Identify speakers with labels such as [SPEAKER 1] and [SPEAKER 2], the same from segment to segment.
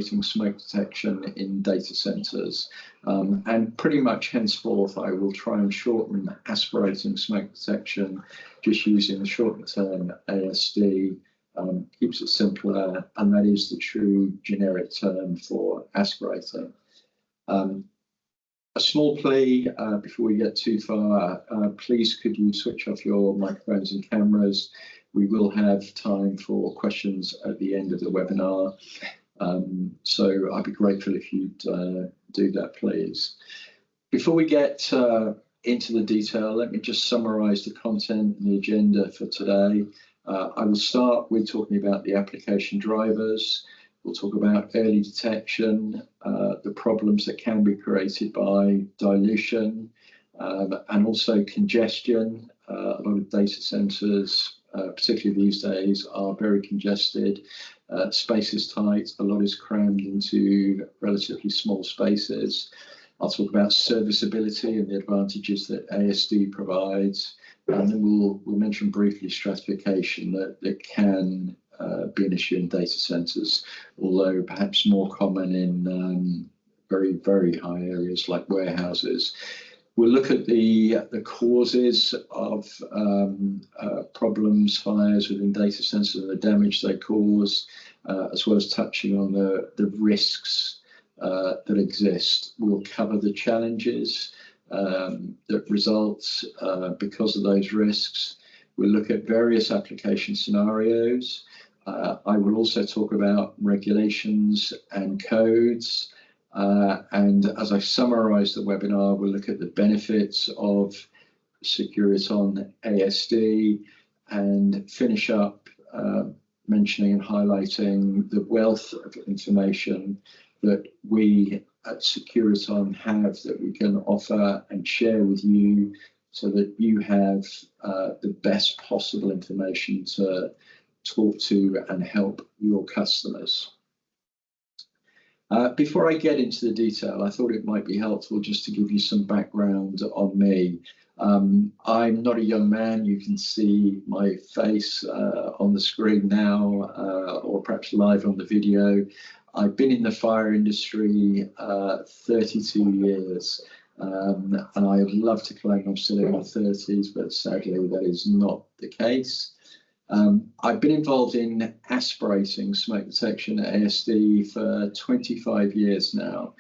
[SPEAKER 1] smoke detection in data centers, and pretty much henceforth I will try and shorten aspirating smoke detection just using the shortened term ASD. Keeps it simpler, and that is the true generic term for aspirating. A small plea before we get too far, please could you switch off your microphones and cameras. We will have time for questions at the end of the webinar. So I'd be grateful if you'd do that, please. Before we get into the detail, let me just summarize the content and the agenda for today. I will start with talking about the application drivers. We'll talk about early detection, the problems that can be created by dilution, and also congestion. A lot of data centers, particularly these days, are very congested. Space is tight, a lot is crammed into relatively small spaces. I'll talk about serviceability and the advantages that ASD provides. And then we'll mention briefly stratification that can be an issue in data centers, although perhaps more common in very, very high areas like warehouses. We'll look at the causes of problems, fires within data centers and the damage they cause, as well as touching on the risks that exist. We'll cover the challenges that result because of those risks. We'll look at various application scenarios. I will also talk about regulations and codes. And as I summarize the webinar, we'll look at the benefits of Securiton ASD and finish up mentioning and highlighting the wealth of information that we at Securiton have that we can offer and share with you so that you have the best possible information to talk to and help your customers. Before I get into the detail, I thought it might be helpful just to give you some background on me. I'm not a young man. You can see my face on the screen now, or perhaps live on the video. I've been in the fire industry 32 years, and I'd love to claim I'm still in my 30s, but sadly that is not the case. I've been involved in aspirating smoke detection at ASD for 25 years now,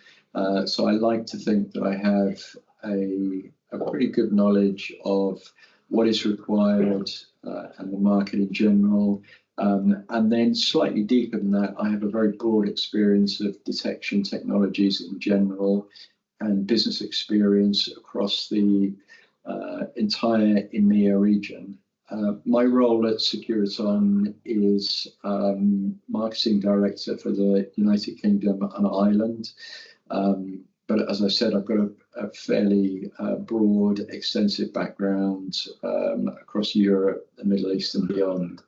[SPEAKER 1] so I like to think that I have a pretty good knowledge of what is required and the market in general. And then slightly deeper than that, I have a very broad experience of detection technologies in general and business experience across the entire EMEA region. My role at Securiton is marketing director for the United Kingdom and Ireland. But as I said, I've got a fairly broad, extensive background across Europe, the Middle East and beyond.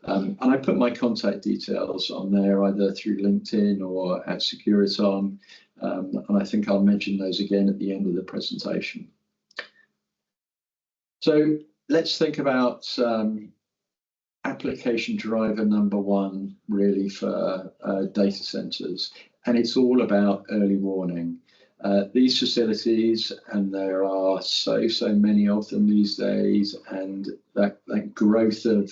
[SPEAKER 1] And I put my contact details on there either through LinkedIn or at Securiton. And I think I'll mention those again at the end of the presentation. So let's think about application driver number one, really, for data centers. And it's all about early warning. These facilities, and there are so many of them these days, and that growth of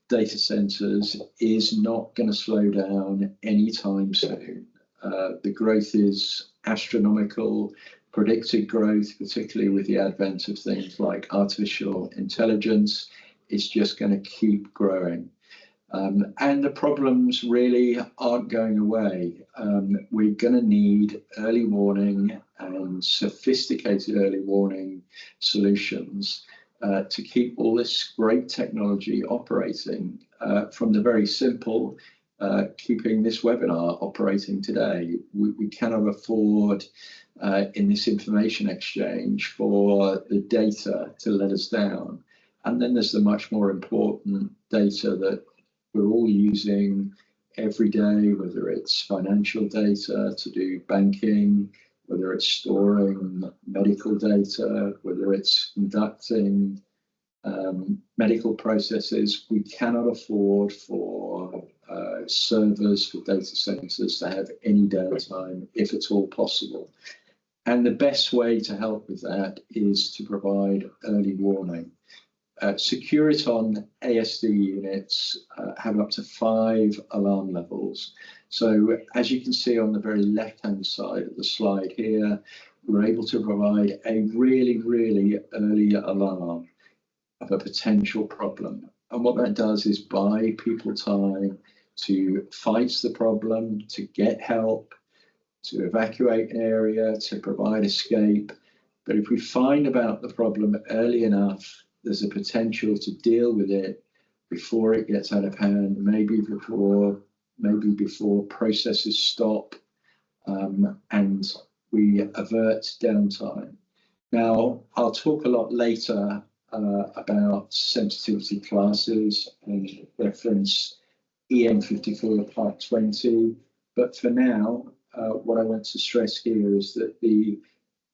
[SPEAKER 1] data centers is not going to slow down anytime soon. The growth is astronomical, predicted growth, particularly with the advent of things like artificial intelligence, is just going to keep growing. And the problems really aren't going away. We're going to need early warning and sophisticated early warning solutions to keep all this great technology operating, from the very simple, keeping this webinar operating today. We cannot afford in this information exchange for the data to let us down. And then there's the much more important data that we're all using every day, whether it's financial data to do banking, whether it's storing medical data, whether it's conducting medical processes. We cannot afford for servers for data centers to have any downtime, if at all possible. And the best way to help with that is to provide early warning. Securiton ASD units have up to 5 alarm levels. So as you can see on the very left-hand side of the slide here, we're able to provide a really, really early alarm of a potential problem. And what that does is buy people time to fight the problem, to get help, to evacuate an area, to provide escape. But if we find about the problem early enough, there's a potential to deal with it before it gets out of hand, maybe before processes stop, and we avert downtime. Now, I'll talk a lot later about sensitivity classes and reference EN54 Part 20, but for now, what I want to stress here is that the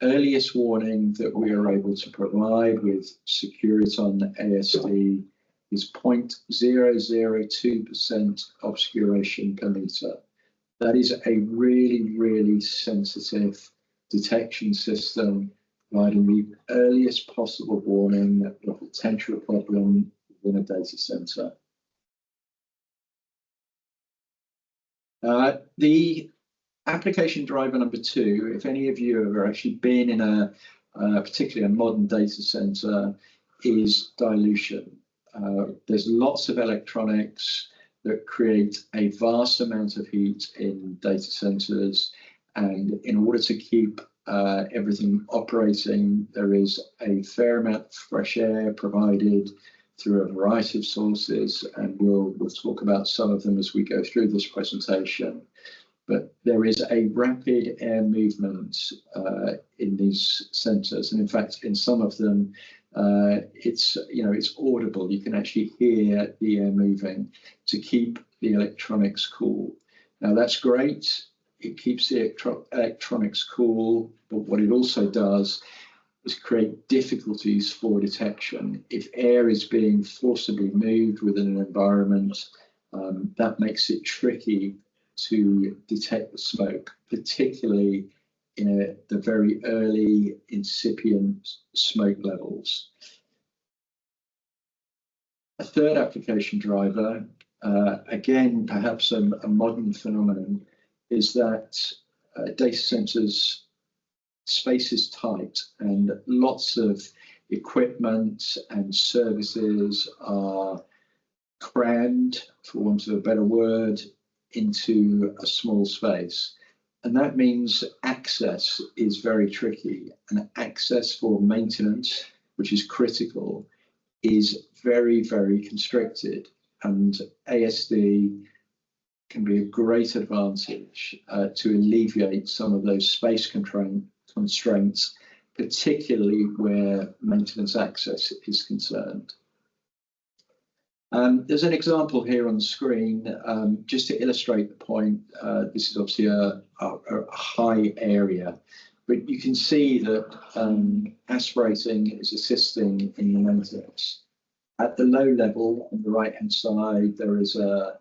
[SPEAKER 1] earliest warning that we are able to provide with Securiton ASD is 0.002% obscuration per meter. That is a really, really sensitive detection system, providing the earliest possible warning of a potential problem within a data center. The application driver number 2, if any of you have actually been in particularly a modern data center, is dilution. There's lots of electronics that create a vast amount of heat in data centers, and in order to keep everything operating, there is a fair amount of fresh air provided through a variety of sources, and we'll talk about some of them as we go through this presentation. But there is a rapid air movement in these centers, and in fact, in some of them, it's audible. You can actually hear the air moving to keep the electronics cool. Now that's great. It keeps the electronics cool, but what it also does is create difficulties for detection. If air is being forcibly moved within an environment, that makes it tricky to detect the smoke, particularly in the very early incipient smoke levels. A third application driver, again, perhaps a modern phenomenon, is that data centers space is tight and lots of equipment and services are crammed, for want of a better word, into a small space. And that means access is very tricky, and access for maintenance, which is critical, is very, very constricted. And ASD can be a great advantage to alleviate some of those space constraints, particularly where maintenance access is concerned. There's an example here on the screen, just to illustrate the point. This is obviously a high area, but you can see that aspirating is assisting in the maintenance. At the low level on the right-hand side, there is a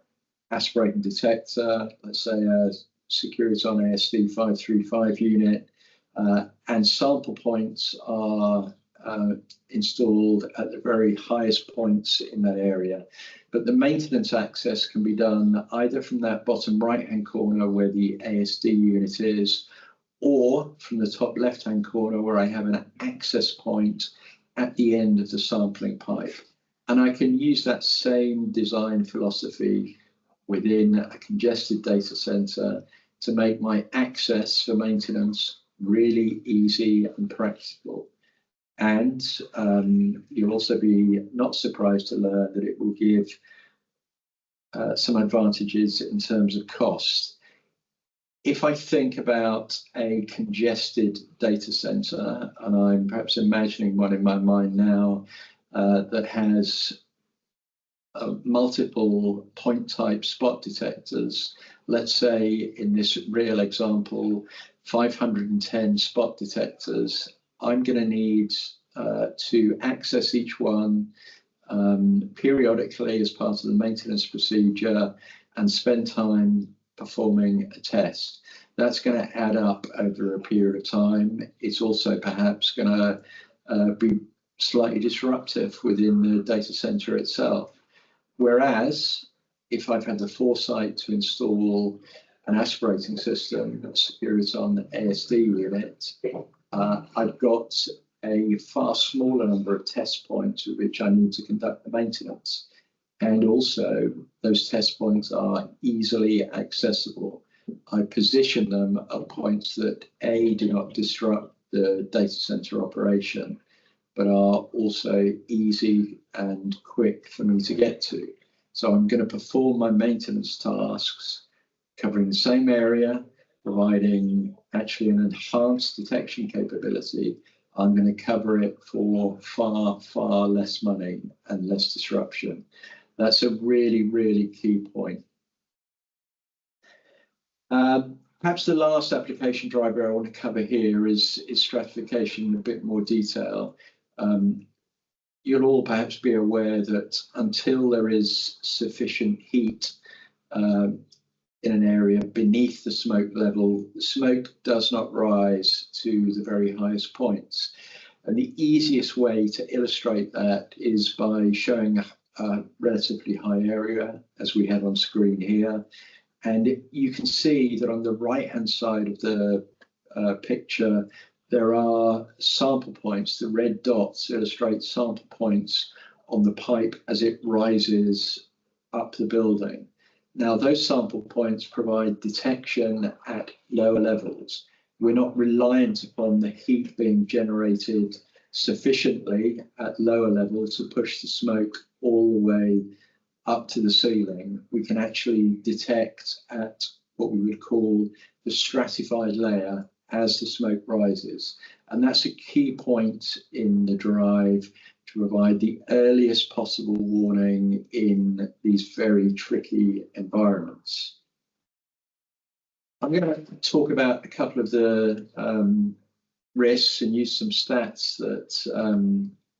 [SPEAKER 1] aspirating detector, let's say a Securiton ASD 535 unit, and sample points are installed at the very highest points in that area. But the maintenance access can be done either from that bottom right-hand corner where the ASD unit is, or from the top left-hand corner where I have an access point at the end of the sampling pipe. And I can use that same design philosophy within a congested data center to make my access for maintenance really easy and practical. And you'll also be not surprised to learn that it will give some advantages in terms of cost. If I think about a congested data center, and I'm perhaps imagining one in my mind now that has multiple point type spot detectors, let's say in this real example, 510 spot detectors, I'm going to need to access each one periodically as part of the maintenance procedure, and spend time performing a test. That's going to add up over a period of time. It's also perhaps going to be slightly disruptive within the data center itself. Whereas if I've had the foresight to install an aspirating system, a Securiton ASD unit, I've got a far smaller number of test points with which I need to conduct the maintenance. And also, those test points are easily accessible. I position them at points that A, do not disrupt the data center operation, but are also easy and quick for me to get to. So I'm going to perform my maintenance tasks covering the same area, providing actually an enhanced detection capability. I'm going to cover it for far, far less money and less disruption. That's a really, really key point. Perhaps the last application driver I want to cover here is stratification in a bit more detail. You'll all perhaps be aware that until there is sufficient heat in an area beneath the smoke level, the smoke does not rise to the very highest points. And the easiest way to illustrate that is by showing a relatively high area, as we have on screen here. And you can see that on the right-hand side of the picture, there are sample points. The red dots illustrate sample points on the pipe as it rises up the building. Now, those sample points provide detection at lower levels. We're not reliant upon the heat being generated sufficiently at lower levels to push the smoke all the way up to the ceiling. We can actually detect at what we would call the stratified layer as the smoke rises. And that's a key point in the drive to provide the earliest possible warning in these very tricky environments. I'm going to talk about a couple of the risks and use some stats that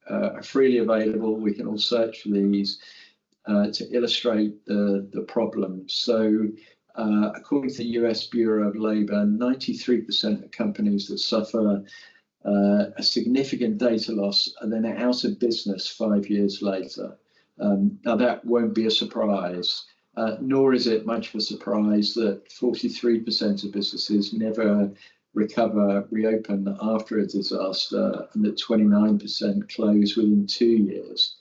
[SPEAKER 1] are freely available. We can all search for these to illustrate the problem. So according to the US Bureau of Labor, 93% of companies that suffer a significant data loss are then out of business 5 years later. Now that won't be a surprise, nor is it much of a surprise that 43% of businesses never reopen after a disaster, and that 29% close within 2 years.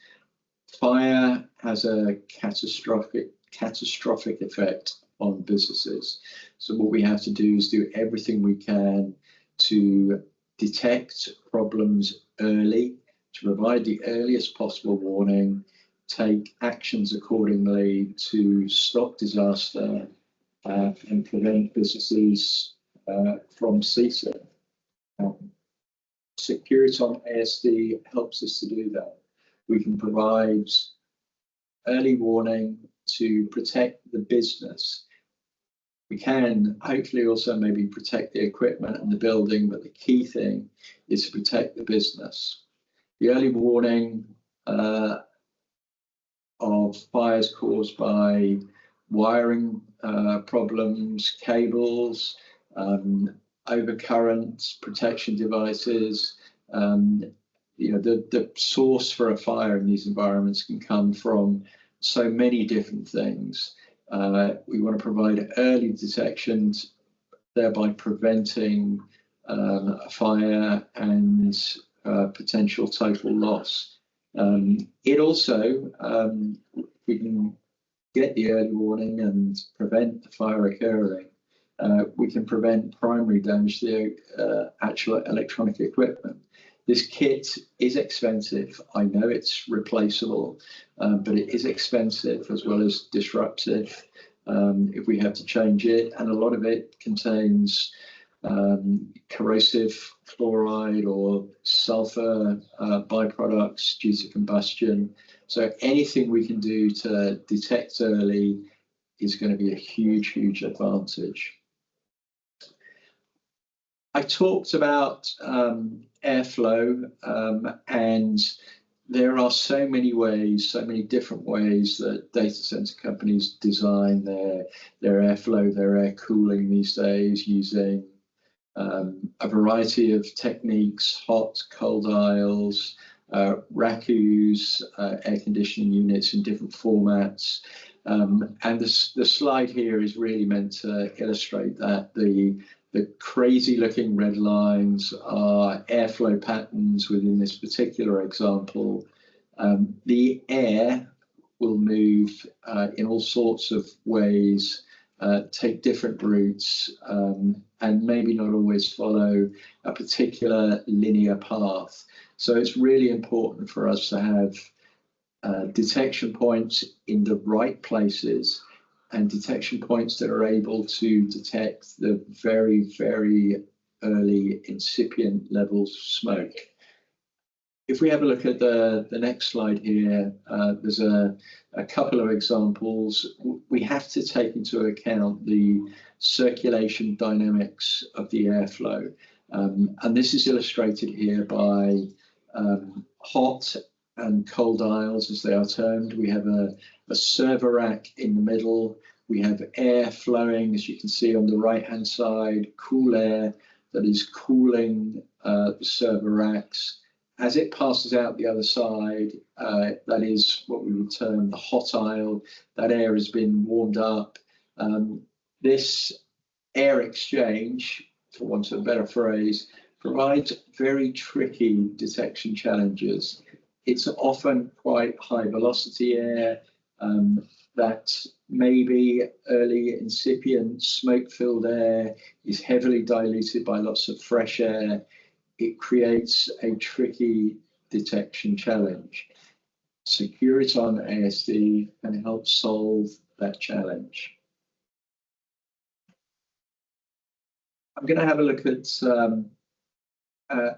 [SPEAKER 1] Fire has a catastrophic effect on businesses. So what we have to do is do everything we can to detect problems early, to provide the earliest possible warning, take actions accordingly to stop disaster and prevent businesses from ceasing. Securiton ASD helps us to do that. We can provide early warning to protect the business. We can hopefully also maybe protect the equipment and the building, but the key thing is to protect the business. The early warning of fires caused by wiring problems, cables, overcurrent protection devices. The source for a fire in these environments can come from so many different things. We want to provide early detection, thereby preventing a fire and potential total loss. It also, we can get the early warning and prevent the fire occurring. We can prevent primary damage to the actual electronic equipment. This kit is expensive. I know it's replaceable, but it is expensive as well as disruptive if we have to change it. And a lot of it contains corrosive fluoride or sulfur byproducts due to combustion. So anything we can do to detect early is going to be a huge, huge advantage. I talked about airflow and there are so many ways, so many different ways that data center companies design their airflow, their air cooling these days, using a variety of techniques: hot, cold aisles, RACUs, air conditioning units in different formats. And the slide here is really meant to illustrate that the crazy looking red lines are airflow patterns within this particular example. The air will move in all sorts of ways, take different routes, and maybe not always follow a particular linear path. So it's really important for us to have detection points in the right places, and detection points that are able to detect the very, very early incipient levels of smoke. If we have a look at the next slide here, there's a couple of examples. We have to take into account the circulation dynamics of the airflow. And this is illustrated here by hot and cold aisles, as they are termed. We have a server rack in the middle. We have air flowing, as you can see on the right-hand side, cool air that is cooling the server racks. As it passes out the other side, that is what we would term the hot aisle. That air has been warmed up. This air exchange, for want of a better phrase, provides very tricky detection challenges. It's often quite high velocity air that maybe early incipient smoke-filled air is heavily diluted by lots of fresh air. It creates a tricky detection challenge. Securiton ASD can help solve that challenge. I'm going to have a look at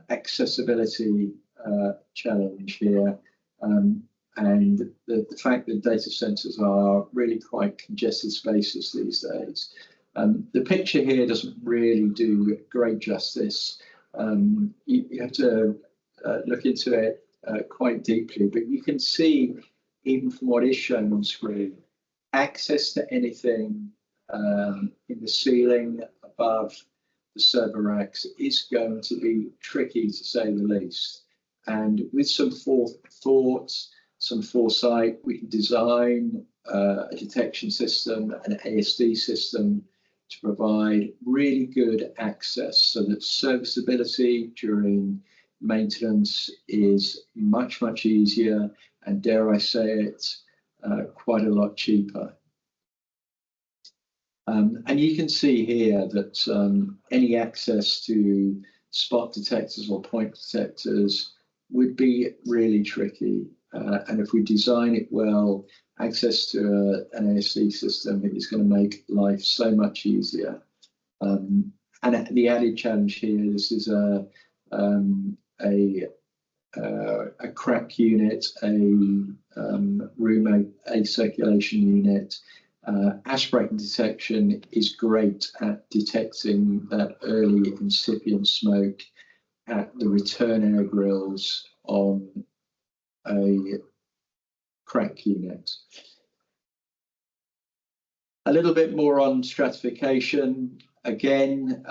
[SPEAKER 1] accessibility challenge here, and the fact that data centers are really quite congested spaces these days. The picture here doesn't really do great justice. You have to look into it quite deeply, but you can see, even from what is shown on screen, access to anything in the ceiling above the server racks is going to be tricky, to say the least. And with some forethought, some foresight, we can design a detection system, an ASD system, to provide really good access so that serviceability during maintenance is much, much easier, and dare I say it, quite a lot cheaper. And you can see here that any access to spot detectors or point detectors would be really tricky. And if we design it well, access to an ASD system is going to make life so much easier. And the added challenge here, this is a crack unit, a room a circulation unit. Aspirating detection is great at detecting that early incipient smoke at the return air grills on a crack unit. A little bit more on stratification. Again,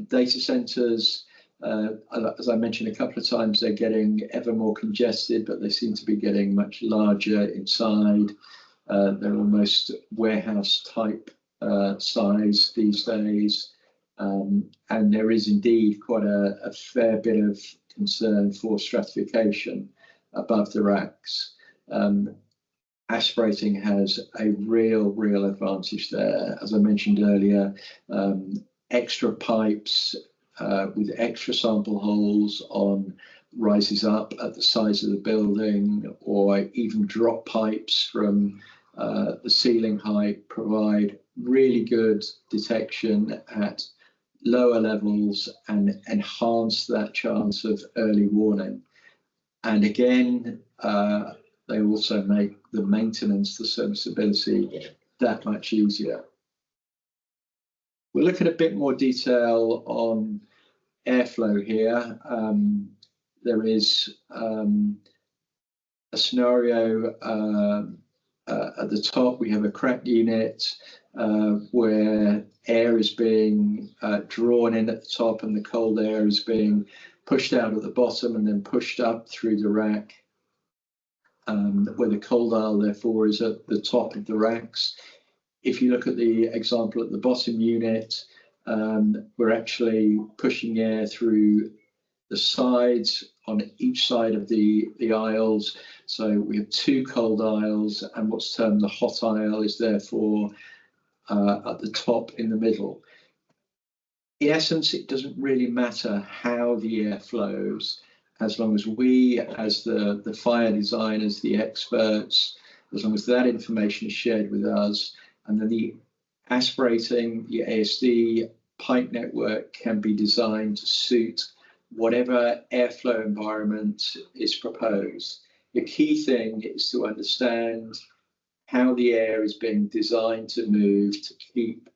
[SPEAKER 1] data centers, as I mentioned a couple of times, they're getting ever more congested, but they seem to be getting much larger inside. They're almost warehouse type size these days. And there is indeed quite a fair bit of concern for stratification above the racks. Aspirating has a real advantage there. As I mentioned earlier, extra pipes with extra sample holes on rises up at the sides of the building, or even drop pipes from the ceiling height provide really good detection at lower levels and enhance that chance of early warning. And again, they also make the maintenance, the serviceability, that much easier. We'll look at a bit more detail on airflow here. There is a scenario at the top. We have a crack unit where air is being drawn in at the top and the cold air is being pushed out at the bottom and then pushed up through the rack, where the cold aisle therefore is at the top of the racks. If you look at the example at the bottom unit, we're actually pushing air through the sides on each side of the aisles. So we have two cold aisles, and what's termed the hot aisle is therefore at the top in the middle. In essence, it doesn't really matter how the air flows, as long as we, as the fire designers, the experts, as long as that information is shared with us, and then the aspirating, the ASD pipe network can be designed to suit whatever airflow environment is proposed. The key thing is to understand how the air is being designed to move to keep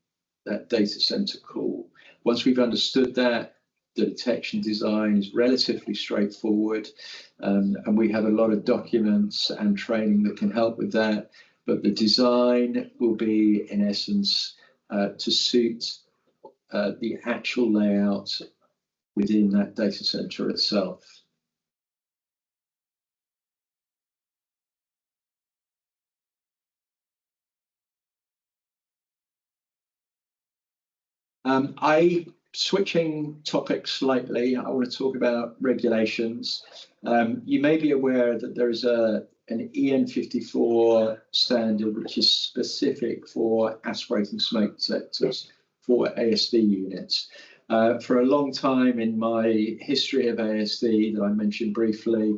[SPEAKER 1] that data center cool. Once we've understood that, the detection design is relatively straightforward, and we have a lot of documents and training that can help with that. But the design will be, in essence, to suit the actual layout within that data center itself. Switching topics slightly, I want to talk about regulations. You may be aware that there is an EN54 standard which is specific for aspirating smoke detectors for ASD units. For a long time in my history of ASD that I mentioned briefly,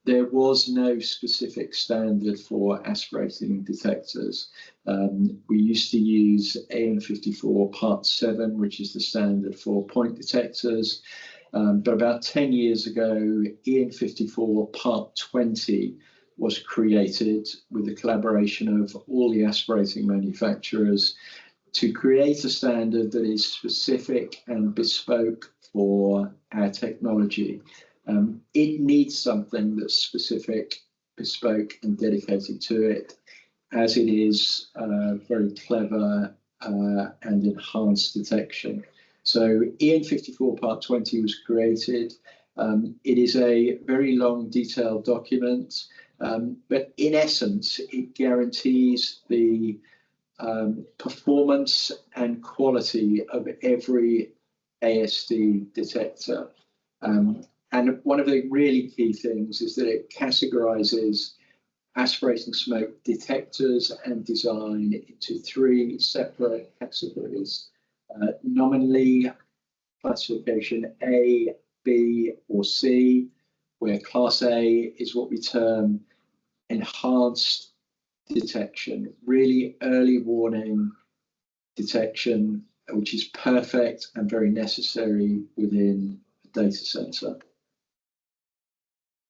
[SPEAKER 1] there was no specific standard for aspirating detectors. We used to use EN54 Part 7, which is the standard for point detectors. But about 10 years ago, EN54 Part 20 was created with the collaboration of all the aspirating manufacturers to create a standard that is specific and bespoke for our technology. It needs something that's specific, bespoke, and dedicated to it, as it is very clever and enhanced detection. So EN54 Part 20 was created. It is a very long, detailed document, but in essence, it guarantees the performance and quality of every ASD detector. And one of the really key things is that it categorizes aspirating smoke detectors and design into three separate categories: nominally classification A, B, or C, where Class A is what we term enhanced detection, really early warning detection, which is perfect and very necessary within a data center.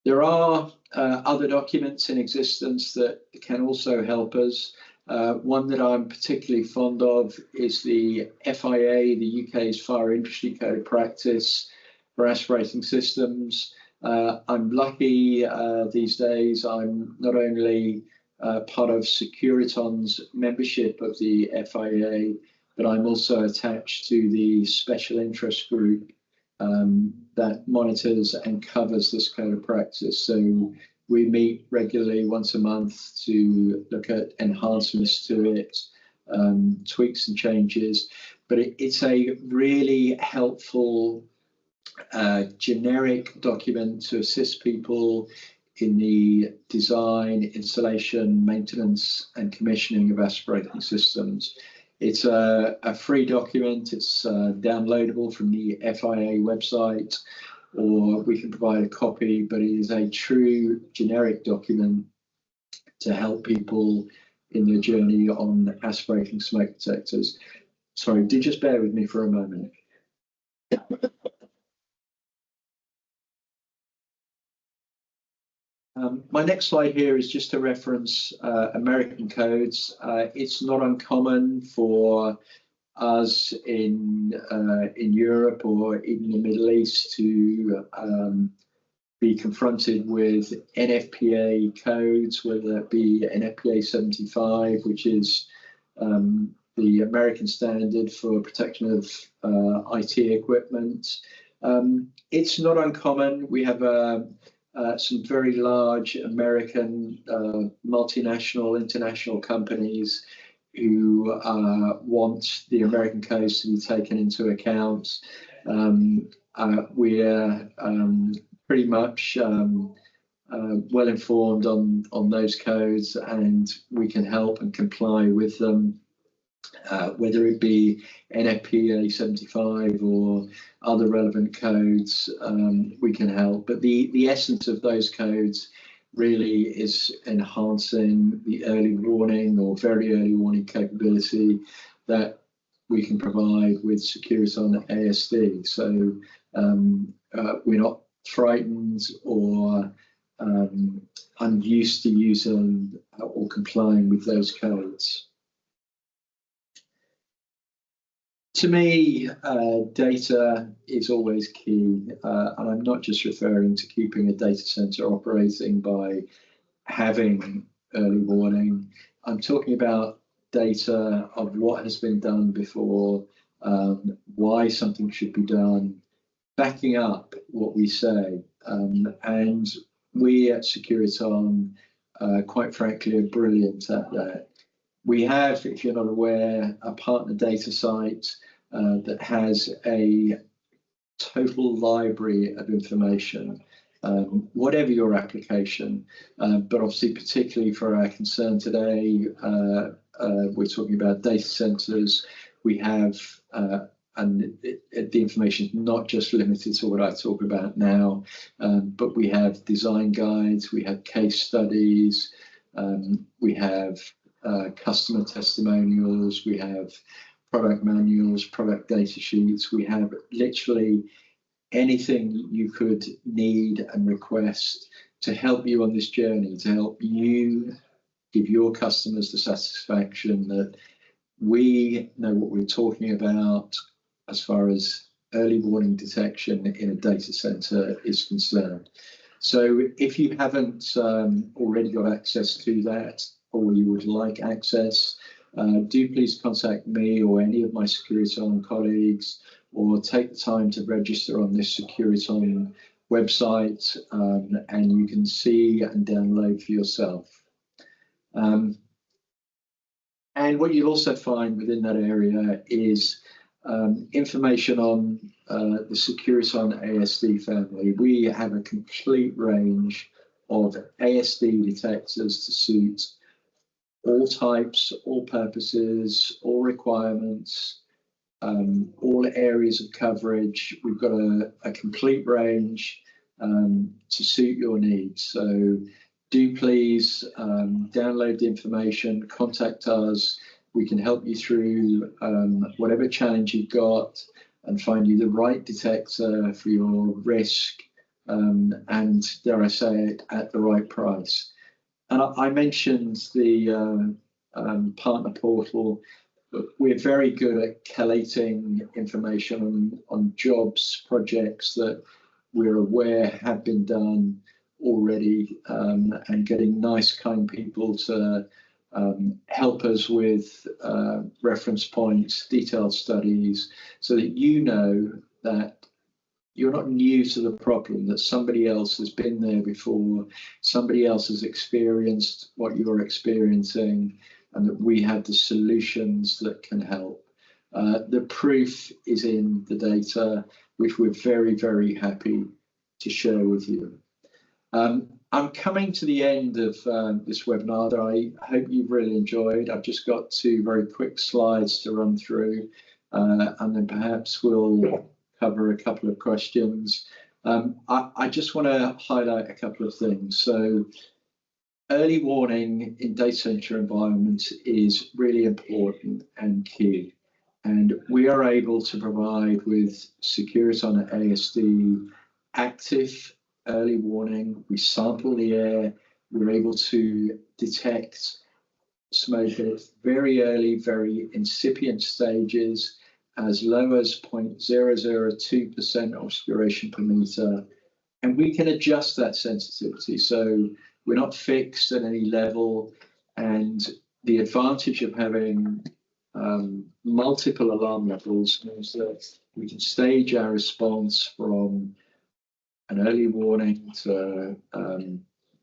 [SPEAKER 1] There are other documents in existence that can also help us. One that I'm particularly fond of is the FIA, the UK's Fire Industry Code of Practice for aspirating systems. I'm lucky these days. I'm not only part of Securiton's membership of the FIA, but I'm also attached to the special interest group that monitors and covers this code of practice. So we meet regularly once a month to look at enhancements to it, tweaks and changes. But it's a really helpful generic document to assist people in the design, installation, maintenance, and commissioning of aspirating systems. It's a free document. It's downloadable from the FIA website, or we can provide a copy, but it is a true generic document to help people in their journey on aspirating smoke detectors. Sorry, do just bear with me for a moment. My next slide here is just to reference American codes. It's not uncommon for us in Europe or even the Middle East to be confronted with NFPA codes, whether that be NFPA 75, which is the American standard for protection of IT equipment. It's not uncommon. We have some very large American multinational, international companies who want the American codes to be taken into account. We're pretty much well informed on those codes, and we can help and comply with them, whether it be NFPA 75 or other relevant codes. We can help, but the essence of those codes really is enhancing the early warning or very early warning capability that we can provide with Securiton ASD. So we're not frightened or unused to using or complying with those codes. To me, data is always key, and I'm not just referring to keeping a data center operating by having early warning. I'm talking about data of what has been done before, why something should be done, backing up what we say. And we at Securiton, quite frankly, are brilliant at that. We have, if you're not aware, a partner data site that has a total library of information, whatever your application, but obviously particularly for our concern today, we're talking about data centers. We have, and the information is not just limited to what I talk about now, but we have design guides, we have case studies, we have customer testimonials, we have product manuals, product data sheets. We have literally anything you could need and request to help you on this journey, to help you give your customers the satisfaction that we know what we're talking about as far as early warning detection in a data center is concerned. So if you haven't already got access to that, or you would like access, do please contact me or any of my Securiton colleagues, or take the time to register on this Securiton website, and you can see and download for yourself. And what you'll also find within that area is information on the Securiton ASD family. We have a complete range of ASD detectors to suit all types, all purposes, all requirements, all areas of coverage. We've got a complete range to suit your needs. So do please download the information, contact us. We can help you through whatever challenge you've got and find you the right detector for your risk, and dare I say it, at the right price. And I mentioned the partner portal. We're very good at collating information on jobs, projects that we're aware have been done already, and getting nice, kind people to help us with reference points, detailed studies, so that you know that you're not new to the problem, that somebody else has been there before, somebody else has experienced what you're experiencing, and that we have the solutions that can help. The proof is in the data, which we're very, very happy to share with you. I'm coming to the end of this webinar that I hope you've really enjoyed. I've just got 2 very quick slides to run through, and then perhaps we'll cover a couple of questions. I just want to highlight a couple of things. So early warning in data center environments is really important and key. And we are able to provide with Securiton ASD active early warning. We sample the air. We're able to detect smoke at very early, very incipient stages, as low as 0.002% obscuration per meter. And we can adjust that sensitivity. So we're not fixed at any level. And the advantage of having multiple alarm levels means that we can stage our response from an early warning to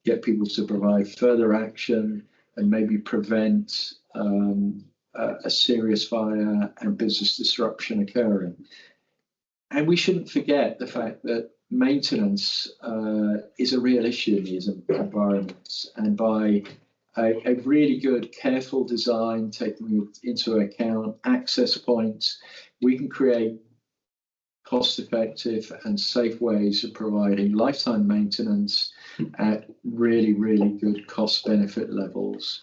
[SPEAKER 1] get people to provide further action and maybe prevent a serious fire and business disruption occurring. And we shouldn't forget the fact that maintenance is a real issue in these environments. And by a really good, careful design, taking into account access points, we can create cost-effective and safe ways of providing lifetime maintenance at really, really good cost-benefit levels.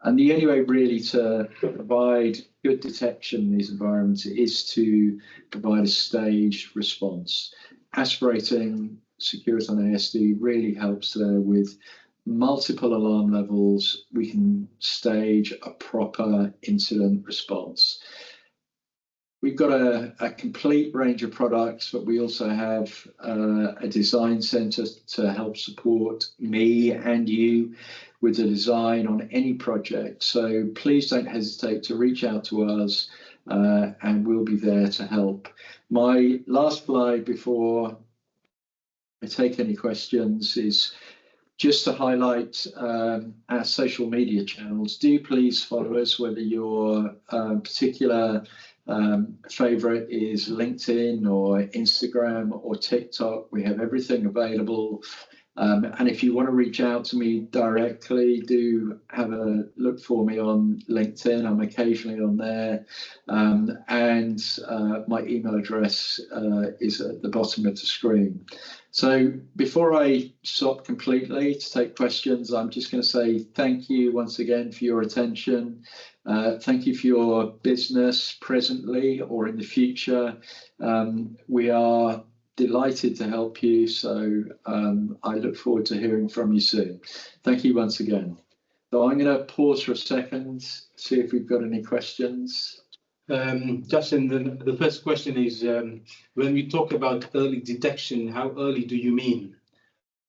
[SPEAKER 1] And the only way really to provide good detection in these environments is to provide a staged response. Aspirating Securiton ASD really helps there with multiple alarm levels. We can stage a proper incident response. We've got a complete range of products, but we also have a design center to help support me and you with the design on any project. So please don't hesitate to reach out to us and we'll be there to help. My last slide before I take any questions is just to highlight our social media channels. Do please follow us, whether your particular favorite is LinkedIn or Instagram or TikTok. We have everything available. And if you want to reach out to me directly, do have a look for me on LinkedIn. I'm occasionally on there. And my email address is at the bottom of the screen. So before I stop completely to take questions, I'm just going to say thank you once again for your attention. Thank you for your business presently or in the future. We are delighted to help you. So I look forward to hearing from you soon. Thank you once again. So I'm going to pause for a second, see if we've got any questions.
[SPEAKER 2] Justin, the first question is, when we talk about early detection, how early do you mean?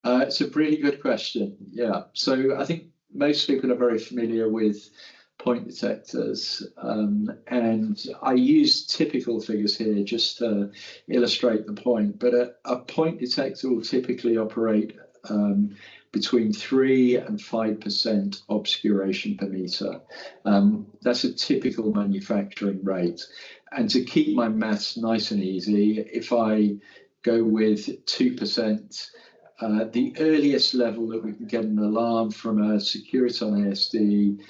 [SPEAKER 1] It's a really good question. Yeah. So I think most people are very familiar with point detectors, and I use typical figures here just to illustrate the point, but a point detector will typically operate between 3 and 5% obscuration per meter. That's a typical manufacturing rate. And to keep my maths nice and easy, if I go with 2%, the earliest level that we can get an alarm from a Securiton ASD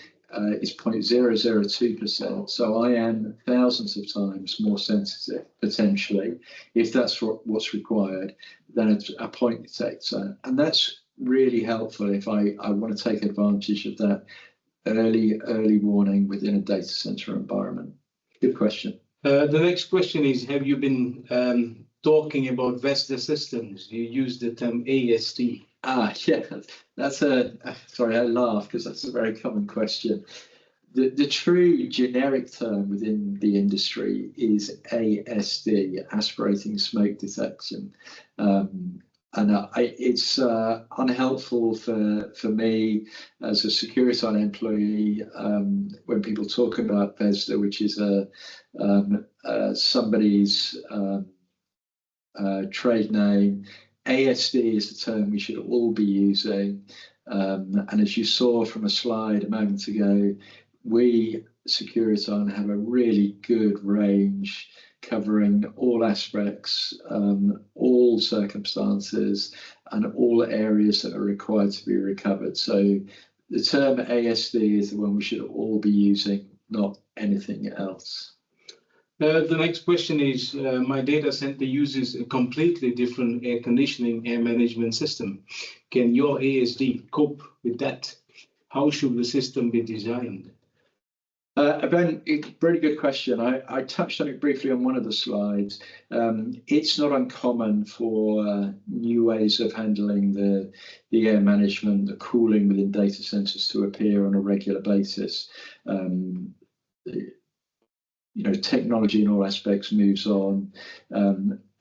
[SPEAKER 1] is 0.002%. So I am thousands of times more sensitive, potentially, if that's what's required, than a point detector. And that's really helpful if I want to take advantage of that early warning within a data center environment. Good question.
[SPEAKER 2] The next question is, have you been talking about Vesda systems? You use the term ASD.
[SPEAKER 1] Yeah, that's sorry, I laugh because that's a very common question. The true generic term within the industry is ASD, aspirating smoke detection. And it's unhelpful for me as a Securiton employee when people talk about Vesda, which is somebody's trade name. ASD is the term we should all be using. And as you saw from a slide a moment ago, we, Securiton, have a really good range covering all aspects, all circumstances, and all areas that are required to be recovered. So the term ASD is the one we should all be using, not anything else.
[SPEAKER 2] The next question is, my data center uses a completely different air conditioning, air management system. Can your ASD cope with that? How should the system be designed?
[SPEAKER 1] Ben, very good question. I touched on it briefly on one of the slides. It's not uncommon for new ways of handling the air management, the cooling within data centers to appear on a regular basis. Technology in all aspects moves on.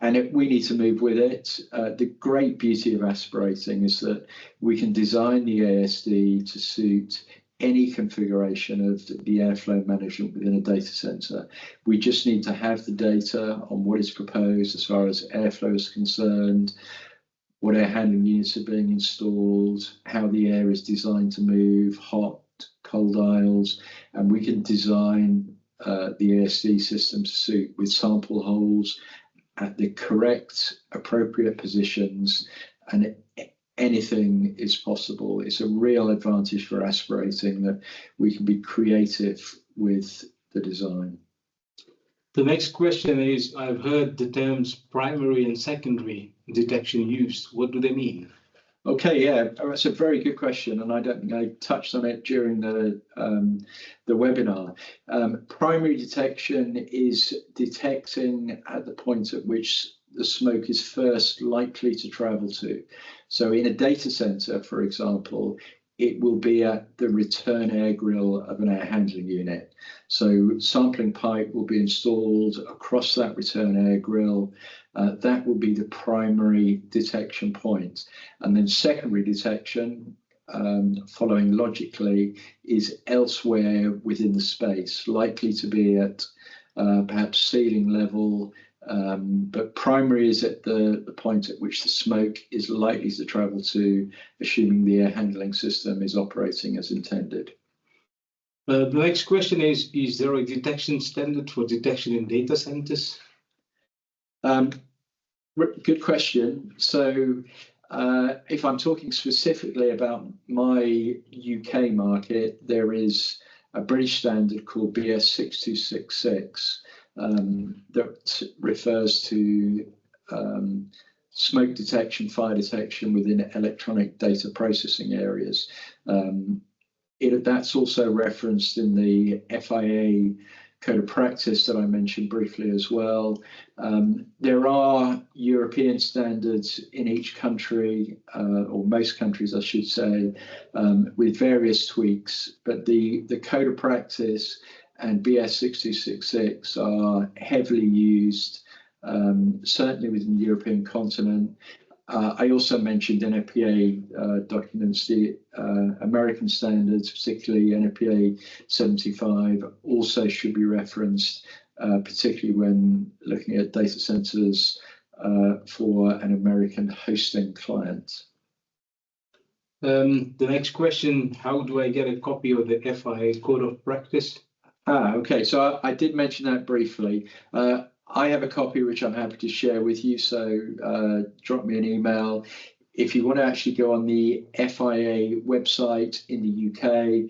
[SPEAKER 1] we need to move with it. The great beauty of aspirating is that we can design the ASD to suit any configuration of the airflow management within a data center. We just need to have the data on what is proposed as far as airflow is concerned, what air handling units are being installed, how the air is designed to move, hot, cold aisles, and we can design the ASD system to suit with sample holes at the correct, appropriate positions, and anything is possible. It's a real advantage for aspirating that we can be creative with the design.
[SPEAKER 2] The next question is, I've heard the terms primary and secondary detection used. What do they mean?
[SPEAKER 1] Okay, yeah, that's a very good question, and I don't think I touched on it during the webinar. Primary detection is detecting at the point at which the smoke is first likely to travel to. So in a data center, for example, it will be at the return air grill of an air handling unit. So sampling pipe will be installed across that return air grill. That will be the primary detection point. And then secondary detection, following logically, is elsewhere within the space, likely to be at perhaps ceiling level, but primary is at the point at which the smoke is likely to travel to, assuming the air handling system is operating as intended.
[SPEAKER 2] The next question is there a detection standard for detection in data centers?
[SPEAKER 1] Good question. So if I'm talking specifically about my UK market, there is a British standard called BS 6266 that refers to smoke detection, fire detection within electronic data processing areas. That's also referenced in the FIA code of practice that I mentioned briefly as well. There are European standards in each country, or most countries, I should say, with various tweaks, but the code of practice and BS 6266 are heavily used, certainly within the European continent. I also mentioned NFPA documents, the American standards, particularly NFPA 75, also should be referenced, particularly when looking at data centers for an American hosting client.
[SPEAKER 2] The next question, how do I get a copy of the FIA Code of Practice?
[SPEAKER 1] Okay, so I did mention that briefly. I have a copy which I'm happy to share with you, so drop me an email. If you want to actually go on the FIA website in the UK,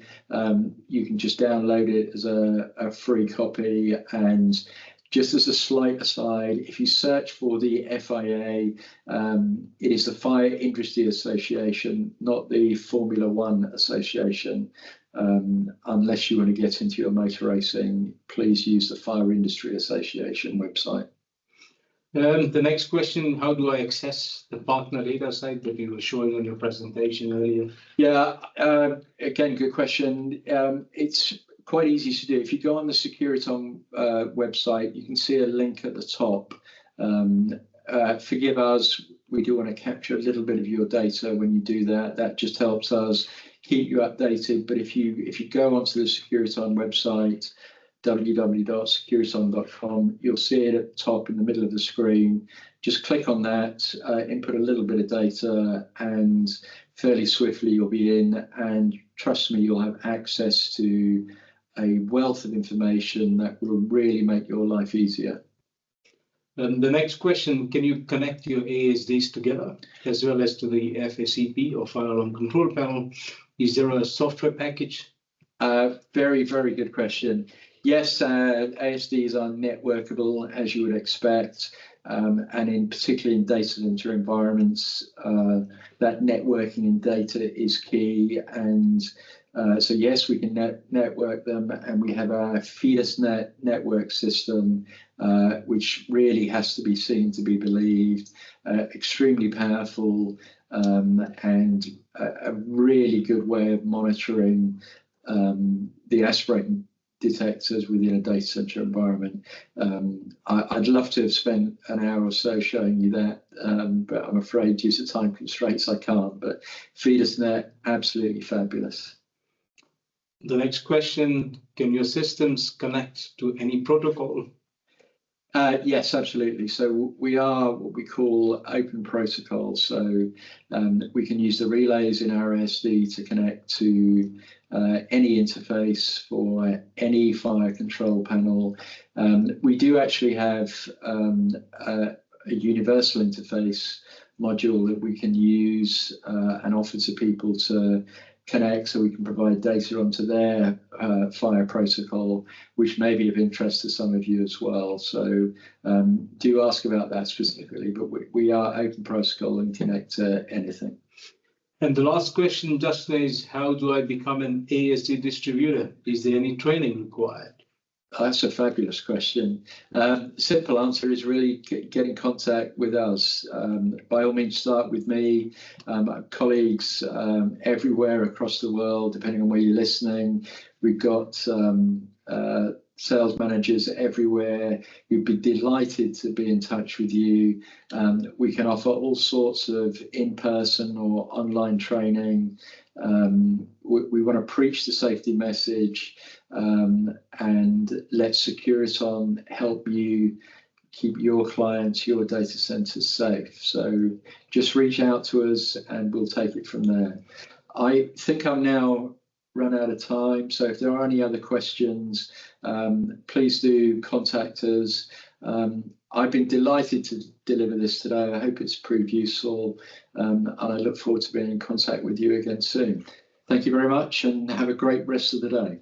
[SPEAKER 1] you can just download it as a free copy. And just as a slight aside, if you search for the FIA, it is the Fire Industry Association, not the Formula One Association. Unless you want to get into your motor racing, please use the Fire Industry Association website.
[SPEAKER 2] The next question, how do I access the partner data site that you were showing on your presentation earlier?
[SPEAKER 1] Yeah, again, good question. It's quite easy to do. If you go on the Securiton website, you can see a link at the top. Forgive us, we do want to capture a little bit of your data when you do that. That just helps us keep you updated. But if you go onto the Securiton website, www.securiton.com, you'll see it at the top in the middle of the screen. Just click on that, input a little bit of data, and fairly swiftly you'll be in. And trust me, you'll have access to a wealth of information that will really make your life easier.
[SPEAKER 2] And the next question, can you connect your ASDs together as well as to the FACP or Fire Alarm Control Panel? Is there a software package?
[SPEAKER 1] Very, very good question. Yes, ASDs are networkable, as you would expect, and particularly in data center environments, that networking in data is key. And so yes, we can network them, and we have our FeederSnet network system, which really has to be seen to be believed, extremely powerful, and a really good way of monitoring the aspirating detectors within a data center environment. I'd love to have spent an hour or so showing you that, but I'm afraid due to time constraints I can't. But FeedersNet, absolutely fabulous.
[SPEAKER 2] The next question, can your systems connect to any protocol?
[SPEAKER 1] Yes, absolutely. So we are what we call open protocol. So we can use the relays in our ASD to connect to any interface for any fire control panel. We do actually have a universal interface module that we can use and offer to people to connect, so we can provide data onto their fire protocol, which may be of interest to some of you as well. So do ask about that specifically, but we are open protocol and connect to anything.
[SPEAKER 2] And the last question, Justin, is how do I become an ASD distributor? Is there any training required?
[SPEAKER 1] That's a fabulous question. Simple answer is really get in contact with us. By all means, start with me. Colleagues everywhere across the world, depending on where you're listening. We've got sales managers everywhere who'd be delighted to be in touch with you. We can offer all sorts of in-person or online training. We want to preach the safety message and let Securiton help you keep your clients, your data centers safe. So just reach out to us and we'll take it from there. I think I'm now run out of time. So if there are any other questions, please do contact us. I've been delighted to deliver this today. I hope it's proved useful, and I look forward to being in contact with you again soon. Thank you very much and have a great rest of the day.